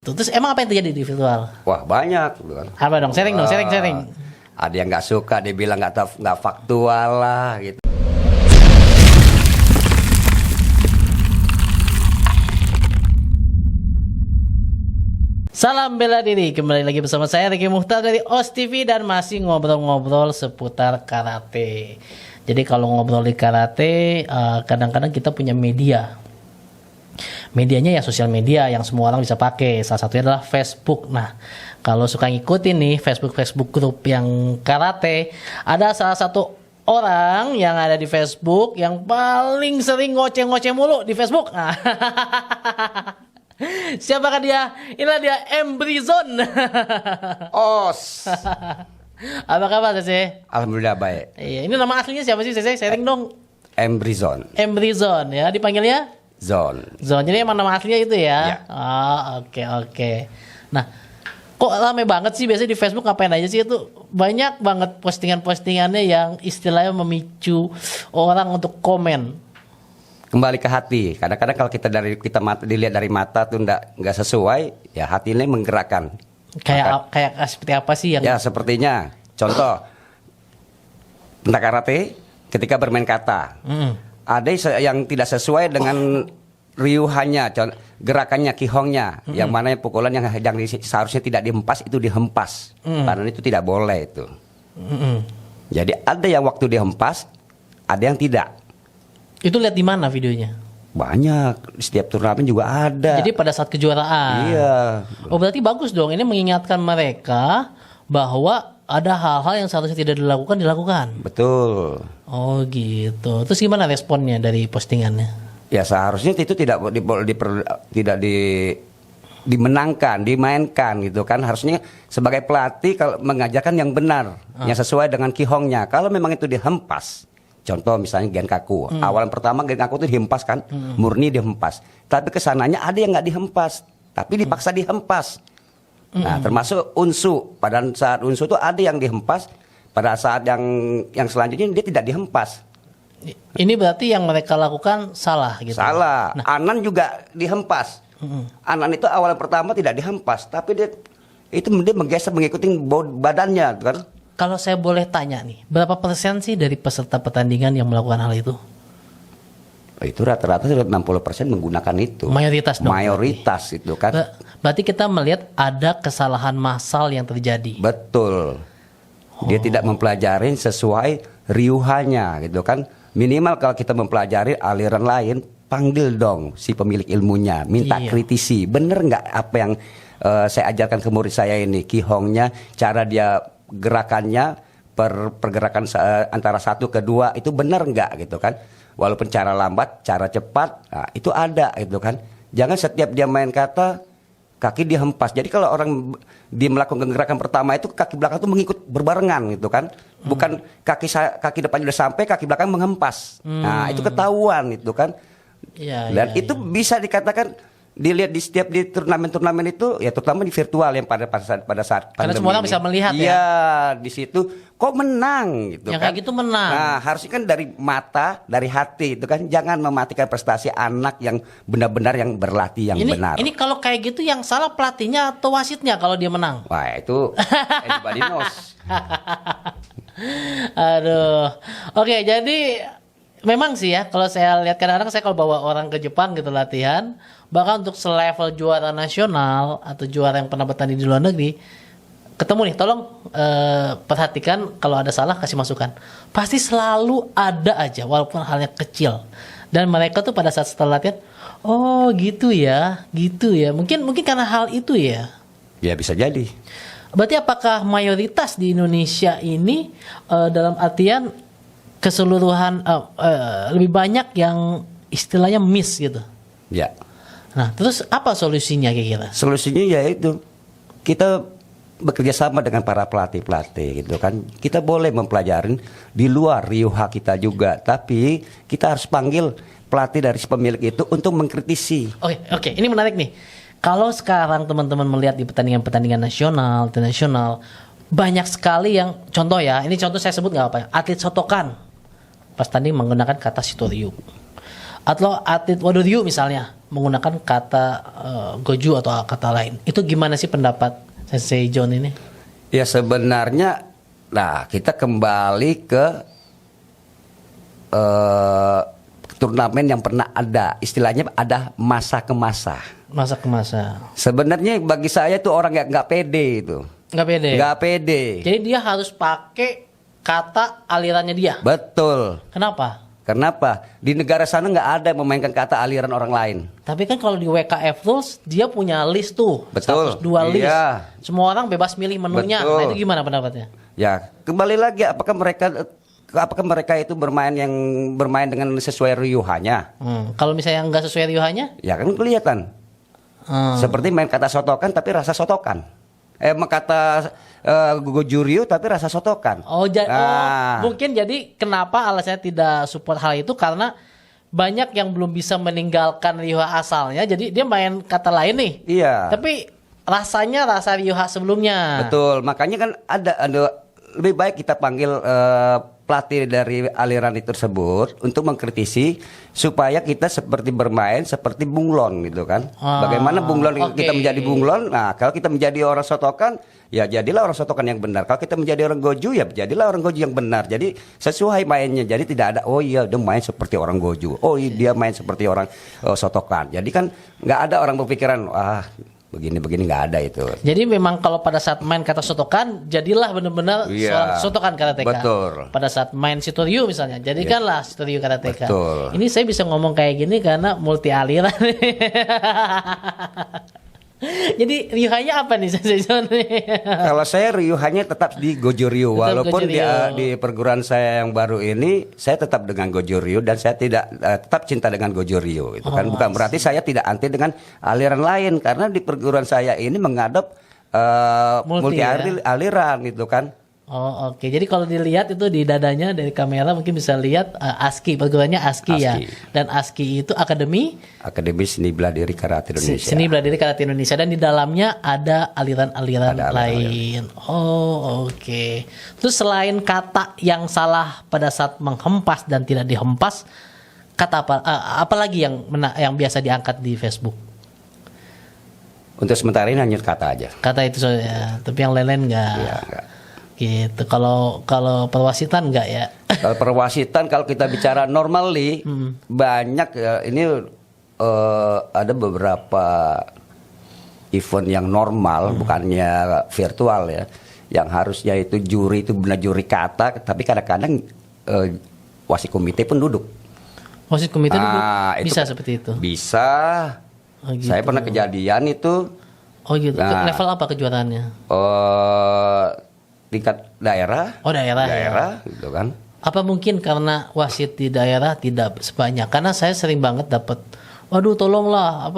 Terus emang apa yang terjadi di virtual? Wah banyak gitu kan. Apa dong? Sharing dong, sharing. Ada yang nggak suka, dia bilang nggak faktual lah gitu. Salam bela diri, kembali lagi bersama saya Ricky Muhtar dari OS TV dan masih ngobrol-ngobrol seputar karate. Jadi kalau ngobrol di karate, kadang-kadang kita punya media. Medianya ya sosial media yang semua orang bisa pakai. Salah satunya adalah Facebook. Nah, kalau suka ngikutin nih Facebook grup yang karate, ada salah satu orang yang ada di Facebook yang paling sering ngoceh-ngoceh mulu di Facebook. Nah, siapakah dia? Inilah dia, Embrizon. Os. Apa kabar Cece? Alhamdulillah baik. Iya, ini nama aslinya siapa sih Cece? Sharing dong. Embrizon. Embrizon ya, dipanggilnya Zone. Zone. Jadi emang nama aslinya itu ya? Ya. Oh, oke. Nah, kok rame banget sih biasanya di Facebook, ngapain aja sih itu? Banyak banget postingan-postingannya yang istilahnya memicu orang untuk komen. Kembali ke hati. Kadang-kadang kalau dilihat dari mata tuh nggak sesuai, ya hati ini menggerakkan. Kayak seperti apa sih yang? Ya sepertinya, contoh tentang karate, ketika bermain kata, ada yang tidak sesuai dengan riuhannya, gerakannya, kihongnya, yang mana pukulan yang seharusnya tidak dihempas itu dihempas, karena itu tidak boleh itu. Jadi ada yang waktu dihempas, ada yang tidak. Itu lihat di mana videonya? Banyak, setiap turnamen juga ada. Jadi pada saat kejuaraan. Iya. Oh berarti bagus dong. Ini mengingatkan mereka bahwa ada hal-hal yang seharusnya tidak dilakukan. Betul. Oh gitu. Terus gimana responnya dari postingannya? Ya seharusnya itu tidak dimenangkan, dimainkan gitu kan. Harusnya sebagai pelatih kalau mengajarkan yang benar, yang sesuai dengan kihongnya. Kalau memang itu dihempas. Contoh misalnya Genkaku, awalan pertama Genkaku itu dihempas kan, murni dihempas. Tapi kesananya ada yang nggak dihempas, tapi dipaksa dihempas. Nah termasuk unsu, pada saat unsu itu ada yang dihempas, pada saat yang selanjutnya dia tidak dihempas. Ini berarti yang mereka lakukan salah gitu. Salah. Nah, Anan juga dihempas. Anan itu awalan pertama tidak dihempas, tapi dia menggeser mengikuti badannya kan. kalau saya boleh tanya nih, berapa persen sih dari peserta pertandingan yang melakukan hal itu? Itu rata-rata 60% menggunakan itu. Mayoritas dong. Mayoritas berarti. itu kan. Berarti kita melihat ada kesalahan massal yang terjadi. Betul. Dia tidak mempelajari sesuai riuhannya gitu kan. Minimal kalau kita mempelajari aliran lain, panggil dong si pemilik ilmunya, minta kritisi. Bener nggak apa yang saya ajarkan ke murid saya ini, kihongnya, cara dia gerakannya, pergerakan antara satu ke dua itu benar nggak gitu kan. Walaupun cara lambat, cara cepat, nah, itu ada gitu kan. Jangan setiap dia main kata kaki dia hempas. Jadi kalau orang dia melakukan gerakan pertama itu kaki belakang itu mengikut berbarengan gitu kan. Bukan kaki depan sudah sampai, kaki belakang menghempas. Nah, itu ketahuan itu kan. Dan itu bisa dikatakan dilihat di turnamen-turnamen itu ya, terutama di virtual yang pada saat karena semua orang bisa melihat ya. Iya, di situ kok menang gitu yang kan. kayak gitu menang. Nah, harusnya kan dari mata, dari hati itu kan, jangan mematikan prestasi anak yang benar-benar yang berlatih yang benar. Ini kalau kayak gitu yang salah pelatihnya atau wasitnya kalau dia menang? Wah, itu anybody knows. Aduh. Oke, jadi memang sih ya, kalau saya lihat kadang-kadang saya kalau bawa orang ke Jepang gitu latihan, bahkan untuk selevel juara nasional atau juara yang pernah bertanding di luar negeri, ketemu nih, tolong perhatikan kalau ada salah kasih masukan. Pasti selalu ada aja walaupun halnya kecil. Dan mereka tuh pada saat setelah latihan, oh gitu ya. Mungkin karena hal itu ya. Ya bisa jadi. Berarti apakah mayoritas di Indonesia ini dalam artian keseluruhan lebih banyak yang istilahnya miss gitu? Ya. Nah, terus apa solusinya kira-kira? Solusinya yaitu kita bekerja sama dengan para pelatih gitu kan. Kita boleh mempelajari di luar riuha kita juga, tapi kita harus panggil pelatih dari si pemilik itu untuk mengkritisi. Oke, ini menarik nih. Kalau sekarang teman-teman melihat di pertandingan-pertandingan nasional, internasional, banyak sekali yang contoh ya, ini contoh saya sebut nggak apa ya, atlet Shotokan pas tanding menggunakan kata Shitoryu. Atau atlet Wadoryu misalnya menggunakan kata goju atau kata lain. Itu gimana sih pendapat Sensei John ini? Ya sebenarnya, nah kita kembali ke turnamen yang pernah ada, istilahnya ada masa ke masa. Masa ke masa. Sebenarnya bagi saya itu orang yang nggak pede itu. Nggak pede. Nggak pede. Jadi dia harus pakai kata alirannya dia. Betul. Kenapa? Kenapa? Di negara sana nggak ada yang memainkan kata aliran orang lain. Tapi kan kalau di WKF Rules dia punya list tuh. Betul. 102 list. Iya. Semua orang bebas milih menunya. Betul. Nah itu gimana pendapatnya? Ya kembali lagi, apakah mereka itu bermain dengan sesuai riuhannya? Kalau misalnya nggak sesuai riuhannya? Ya kan kelihatan. Seperti main kata sotokan tapi rasa sotokan. Kata gojuryu tapi rasa sotokan. Mungkin jadi kenapa alasannya tidak support hal itu karena banyak yang belum bisa meninggalkan riuha asalnya, jadi dia main kata lain nih. Iya. Tapi rasanya rasa riuha sebelumnya. Betul, makanya kan ada lebih baik kita panggil pelatih dari aliran itu tersebut untuk mengkritisi supaya kita seperti bermain seperti bunglon gitu kan. Bagaimana bunglon kita menjadi bunglon? Nah, kalau kita menjadi orang sotokan, ya jadilah orang sotokan yang benar. Kalau kita menjadi orang goju, ya jadilah orang goju yang benar. Jadi sesuai mainnya. Jadi tidak ada dia main seperti orang goju. Dia main seperti orang sotokan. Jadi kan nggak ada orang berpikiran begini nggak ada itu. Jadi memang kalau pada saat main kata sotokan, jadilah benar-benar seorang sotokan karateka. Betul. Pada saat main Shitoryu misalnya, jadikanlah Shitoryu karateka. Betul. Ini saya bisa ngomong kayak gini karena multi aliran. Jadi riuhannya apa nih Sensei John? Kalau saya riuhannya tetap di Goju Ryu, walaupun di perguruan saya yang baru ini saya tetap dengan Goju Ryu dan saya tidak tetap cinta dengan Goju Ryu. Itu kan bukan berarti saya tidak anti dengan aliran lain, karena di perguruan saya ini mengadop multi aliran gitu kan. Oke. Jadi kalau dilihat itu di dadanya dari kamera mungkin bisa lihat ASKI, perguruannya ASKI ya. Dan ASKI itu Akademi Seni Bela Diri Karate Indonesia. Seni Bela Diri Karate Indonesia, dan di dalamnya ada aliran-aliran lain. Oke. Terus selain kata yang salah pada saat menghempas dan tidak dihempas, kata apa lagi yang biasa diangkat di Facebook? Untuk sementara ini hanya kata aja. Kata itu saja, tapi yang lain-lain enggak. Iya, enggak. Gitu. Kalau perwasitan enggak ya? Kalau perwasitan, kalau kita bicara normally banyak ini ada beberapa event yang normal, bukannya virtual ya, yang harusnya itu juri itu benar juri kata, tapi kadang-kadang wasit komite pun duduk. Wasit komite duduk bisa seperti itu? Bisa. Gitu. Saya pernah kejadian itu. Oh gitu. Level apa kejuaraannya? Tingkat daerah. Oh daerah ya. Gitu kan. Apa mungkin karena wasit di daerah tidak sebanyak? Karena saya sering banget dapat, waduh tolonglah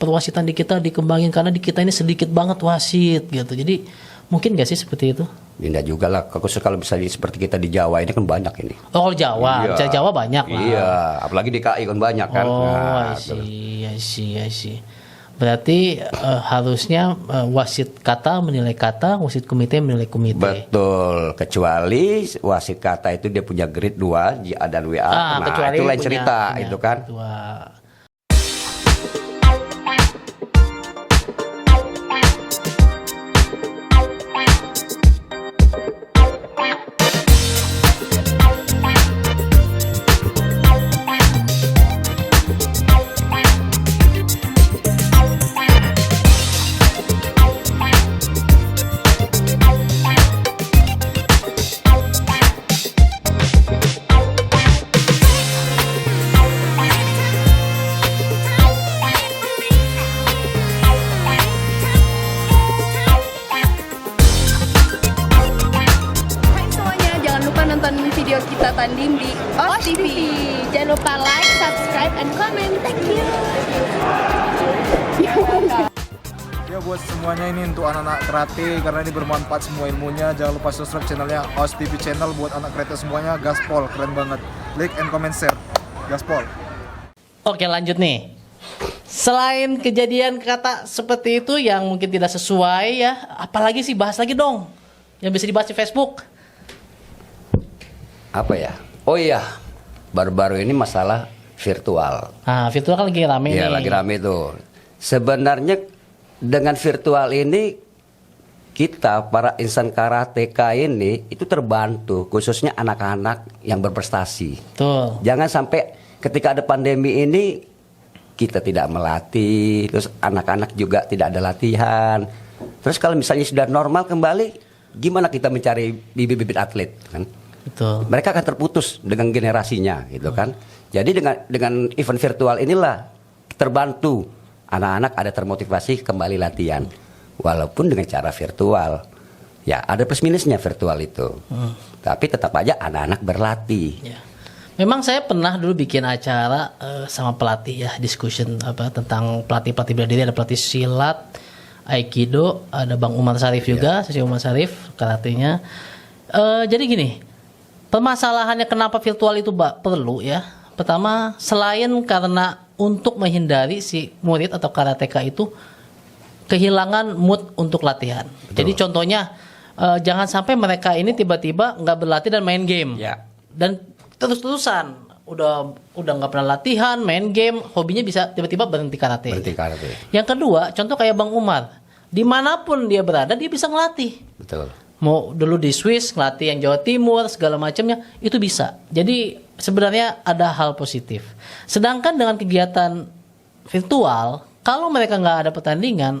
perwasitan di kita dikembangin karena di kita ini sedikit banget wasit gitu. Jadi mungkin nggak sih seperti itu? Tidak juga lah. Kalau misalnya seperti kita di Jawa ini kan banyak ini. Oh Jawa, iya. Jawa banyak lah. Iya, apalagi di KI kan banyak kan. I see. Berarti harusnya wasit kata menilai kata, wasit komite menilai komite. Betul, kecuali wasit kata itu dia punya grade 2 GA dan WA. Nah, itu lain cerita itu kan. Nonton video kita tanding di OS TV. Jangan lupa like, subscribe, and comment. Thank you. Ya buat semuanya ini untuk anak-anak karate karena ini bermanfaat semua ilmunya. Jangan lupa subscribe channelnya OS TV channel buat anak karate semuanya. Gaspol keren banget. Like and comment share. Gaspol. Oke lanjut nih. Selain kejadian kata seperti itu yang mungkin tidak sesuai ya, apalagi sih bahas lagi dong yang bisa dibahas di Facebook. Apa ya? Oh iya, baru-baru ini masalah virtual. Nah, virtual kan lagi rame Iya, nih. lagi rame tuh. Sebenarnya dengan virtual ini kita para insan karateka ini itu terbantu, khususnya anak-anak yang berprestasi. Betul. Jangan sampai ketika ada pandemi ini kita tidak melatih, terus anak-anak juga tidak ada latihan. Terus kalau misalnya sudah normal kembali, gimana kita mencari bibit-bibit atlet kan? Betul. Mereka akan terputus dengan generasinya gitu kan. Jadi dengan event virtual inilah terbantu anak-anak ada termotivasi kembali latihan. Walaupun dengan cara virtual. Ya, ada plus minusnya virtual itu. Tapi tetap aja anak-anak berlatih. Ya. Memang saya pernah dulu bikin acara sama pelatih ya, discussion tentang pelatih bela diri, ada pelatih silat, aikido, ada Bang Umar Sarif juga, sesi Umar Sarif karatenya. Jadi gini, permasalahannya kenapa virtual itu perlu ya? Pertama, selain karena untuk menghindari si murid atau karateka itu kehilangan mood untuk latihan. Betul. Jadi contohnya jangan sampai mereka ini tiba-tiba nggak berlatih dan main game. Ya. Dan terus-terusan udah nggak pernah latihan, main game, hobinya bisa tiba-tiba berhenti karate. Berhenti karate. Yang kedua, contoh kayak Bang Umar, dimanapun dia berada dia bisa ngelatih. Betul. Mau dulu di Swiss ngelatih yang Jawa Timur segala macamnya itu bisa. Jadi sebenarnya ada hal positif. Sedangkan dengan kegiatan virtual, kalau mereka nggak ada pertandingan,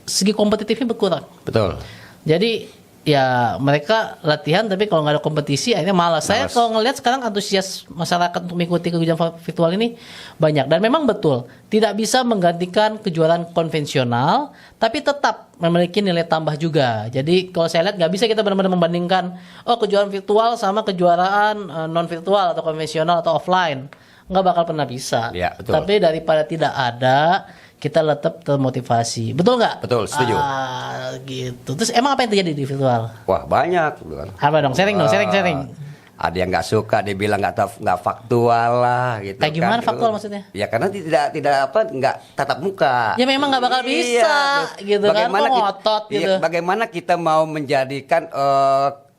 segi kompetitifnya berkurang. Betul. Jadi ya mereka latihan tapi kalau nggak ada kompetisi akhirnya malas. Saya kalau ngelihat sekarang antusias masyarakat untuk mengikuti kegiatan virtual ini banyak, dan memang betul tidak bisa menggantikan kejuaraan konvensional, tapi tetap memiliki nilai tambah juga. Jadi kalau saya lihat nggak bisa kita benar-benar membandingkan kejuaraan virtual sama kejuaraan non virtual atau konvensional atau offline, nggak bakal pernah bisa. Ya, betul. Tapi daripada tidak ada, kita tetap termotivasi. Betul nggak? Betul, setuju. Gitu. Terus emang apa yang terjadi di virtual? Wah, banyak gitu kan. Apa dong? Sharing dong, sharing. Ada yang nggak suka, dia bilang nggak faktual lah gitu. Kayak gimana kan. faktual maksudnya? Ya karena nggak tatap muka. Ya memang nggak bakal bisa, gitu kan. Kok ngotot gitu. Bagaimana kita mau menjadikan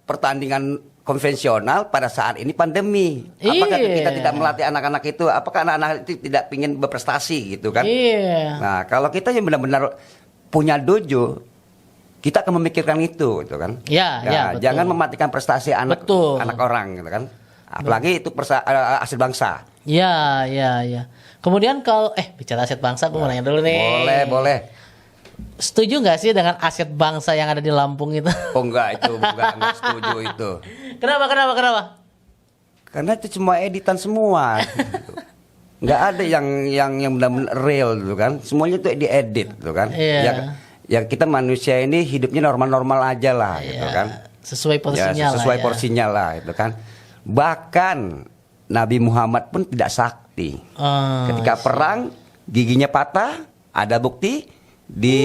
pertandingan konvensional pada saat ini pandemi? Apakah Iya. kita tidak melatih anak-anak itu? Apakah anak-anak itu tidak ingin berprestasi gitu kan? Iya. Nah, kalau kita yang benar-benar punya dojo, kita akan memikirkan itu, gitu kan? Ya, betul. Jangan mematikan prestasi anak Betul. orang, gitu kan? Apalagi itu aset bangsa. Ya. Kemudian kalau bicara aset bangsa, gue mau nanya dulu nih. Boleh. Setuju nggak sih dengan aset bangsa yang ada di Lampung itu? Oh enggak setuju itu. Kenapa? Karena itu cuma editan semua. Gitu. Nggak ada yang benar-benar real gitu kan. Semuanya itu diedit gitu kan. Iya. Ya kita manusia ini hidupnya normal-normal aja lah gitu Iya. kan. Sesuai porsinya Ya, sesuai lah. porsinya lah gitu kan. Bahkan Nabi Muhammad pun tidak sakti. Ketika perang giginya patah, ada bukti di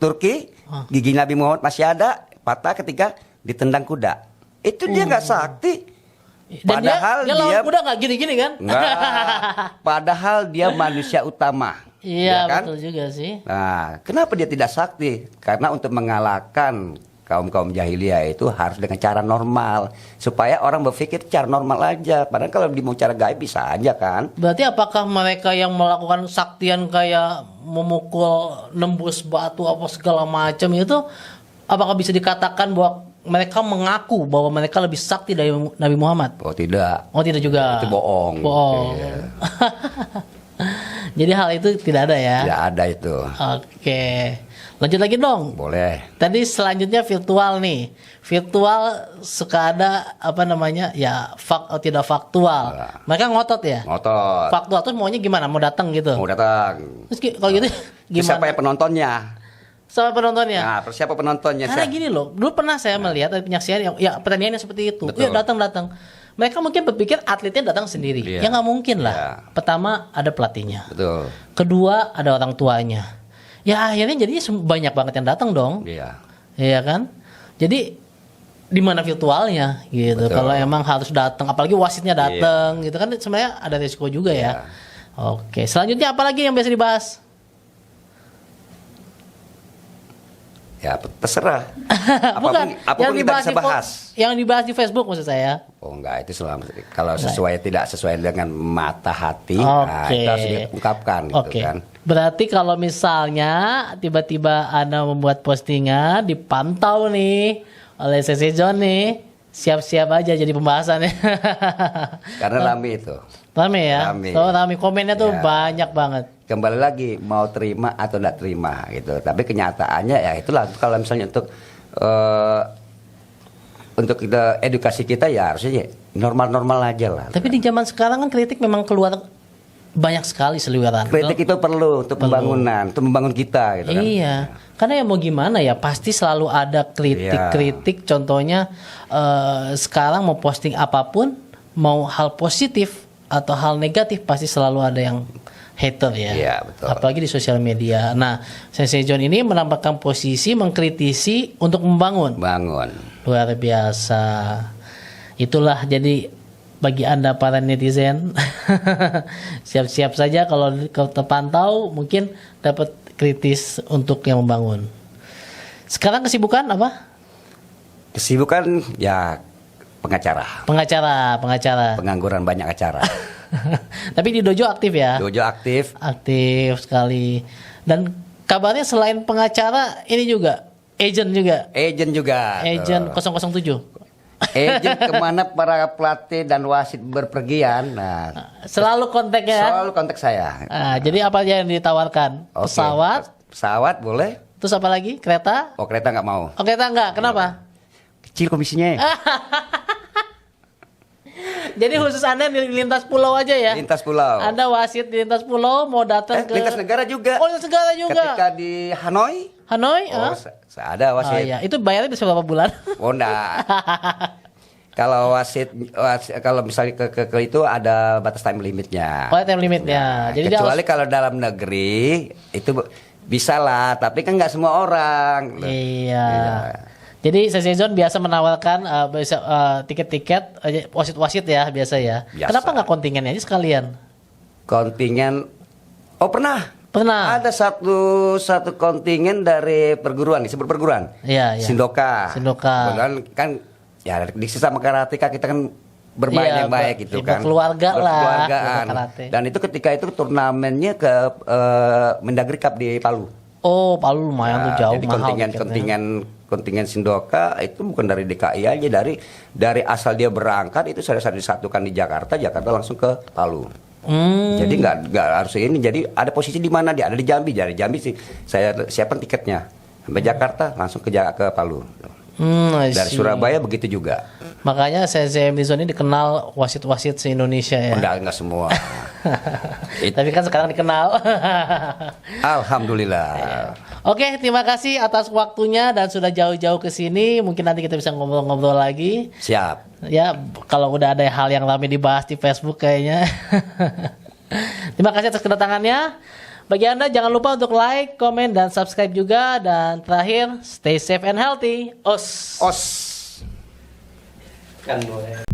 Turki gigi Nabi Muhammad masih ada patah ketika ditendang kuda. Itu dia nggak sakti. Dan Padahal dia lawan kuda nggak gini-gini kan? Nggak. Padahal dia manusia utama. Iya, ya kan? betul juga sih. Nah, kenapa dia tidak sakti? Karena untuk mengalahkan kaum jahiliyah itu harus dengan cara normal, supaya orang berpikir cara normal aja. Padahal kalau mau cara gaib bisa aja kan. Berarti apakah mereka yang melakukan saktian kayak memukul, nembus batu apa segala macam itu, apakah bisa dikatakan bahwa mereka mengaku bahwa mereka lebih sakti dari Nabi Muhammad? Oh tidak. Oh tidak juga. Itu bohong. Iya. Jadi hal itu tidak ada ya? Tidak ada itu. Oke. Lanjut lagi dong. Boleh. Tadi selanjutnya virtual nih. Virtual suka ada ya tidak faktual. Nah. Mereka ngotot ya? Ngotot. Faktual terus maunya gimana? Mau datang gitu? Mau datang. Terus kalau gitu Terus gimana? siapa yang penontonnya? Sama penontonnya? Nah, terus siapa penontonnya? Karena gini loh, dulu pernah saya melihat ada penyaksian yang pertandingan yang seperti itu. Betul. Ya datang. Mereka mungkin berpikir atletnya datang sendiri. Iya. Ya nggak mungkin lah. Iya. Pertama ada pelatihnya. Betul. Kedua ada orang tuanya. Ya akhirnya jadinya banyak banget yang datang dong. Iya. Iya kan? Jadi di mana virtualnya gitu. Betul. Kalau emang harus datang, apalagi wasitnya datang gitu kan sebenarnya ada risiko juga ya. Oke, selanjutnya apa lagi yang biasa dibahas? Ya terserah. Bukan, apapun kita bisa di bahas. yang dibahas di Facebook maksud saya. Oh enggak, itu selama kalau tidak sesuai dengan mata hati, nah, Oke. itu harus diungkapkan gitu Oke. kan. Berarti kalau misalnya tiba-tiba Anda membuat postingan dipantau nih oleh CC John nih, siap-siap aja jadi pembahasannya. Karena rame itu. Rame ya? Rame. So, rame komennya tuh Ya. banyak banget. Kembali lagi mau terima atau tidak terima gitu. Tapi kenyataannya ya itulah, kalau misalnya untuk kita edukasi kita ya harusnya normal-normal aja lah. Tapi di zaman sekarang kan kritik memang keluar banyak sekali seliweran. Kritik itu perlu untuk pembangunan, untuk membangun kita gitu kan. Iya, karena ya mau gimana ya, pasti selalu ada kritik-kritik. Contohnya sekarang mau posting apapun, mau hal positif atau hal negatif, pasti selalu ada yang hater ya. Iya, betul. Apalagi di sosial media. Nah, Sensei John ini menambahkan posisi mengkritisi untuk membangun. Bangun. Luar biasa. Itulah jadi bagi Anda para netizen, siap-siap saja kalau terpantau mungkin dapat kritis untuk yang membangun. Sekarang kesibukan apa? Kesibukan ya pengacara. Pengacara. Pengangguran banyak acara. Tapi di dojo aktif ya? Dojo aktif. Aktif sekali. Dan kabarnya selain pengacara ini juga agent juga. Agent juga. Agent 007. Agent kemana para pelatih dan wasit berpergian. Nah, Selalu kontaknya. selalu kontak saya. Nah, jadi apa aja yang ditawarkan? Oke. Pesawat boleh. Terus apa lagi? Kereta? Oh kereta nggak mau. Oh, kereta enggak. Kenapa? Kecil komisinya. Jadi khusus Anda di lintas pulau aja ya? Lintas pulau. Anda wasit di lintas pulau mau datang ke Lintas negara juga. Oh, lintas negara juga. Ketika di Hanoi. Hanoi? Oh, ah? ada Oh wasit. iya, itu bayarnya bisa berapa bulan? Oh enggak. Kalau wasit, kalau misalnya ke itu ada batas time limitnya. Oh, time limitnya. Nah, Jadi dia kecuali kalau dalam negeri itu bisa lah, tapi kan nggak semua orang. Iya. Jadi Sensei biasa menawarkan tiket-tiket wasit-wasit ya biasa ya. Biasa. Kenapa nggak kontingennya aja sekalian? Kontingen, oh pernah. Pernah. Ada satu kontingen dari perguruan, disebut perguruan. Iya, iya. Sindoka. Sindoka. Kebetulan kan ya di sesama karateka kita kan bermain Iya, yang baik gitu kan. berkeluarga lah, Berkeluargaan. berkarate. Dan itu ketika itu turnamennya ke Mendagri Cup di Palu. Oh, Palu lumayan tuh jauh Jadi mahal. tiketnya. kontingen Sindoka itu bukan dari DKI aja, dari asal dia berangkat itu sudah disatukan di Jakarta langsung ke Palu. Jadi nggak harus ini. Jadi ada posisi di mana dia ada di Jambi. Dari Jambi sih saya siapkan tiketnya sampai Jakarta langsung ke Palu. I Dari see. Surabaya begitu juga. Makanya Sensei Zone ini dikenal wasit-wasit se-Indonesia ya. Enggak semua. Tapi kan sekarang dikenal. Alhamdulillah. Oke, terima kasih atas waktunya dan sudah jauh-jauh ke sini. Mungkin nanti kita bisa ngobrol-ngobrol lagi. Siap. Ya, kalau udah ada hal yang ramai dibahas di Facebook kayaknya. Terima kasih atas kedatangannya. Bagi Anda jangan lupa untuk like, komen, dan subscribe juga. Dan terakhir, stay safe and healthy. Os. Os. Kan boleh.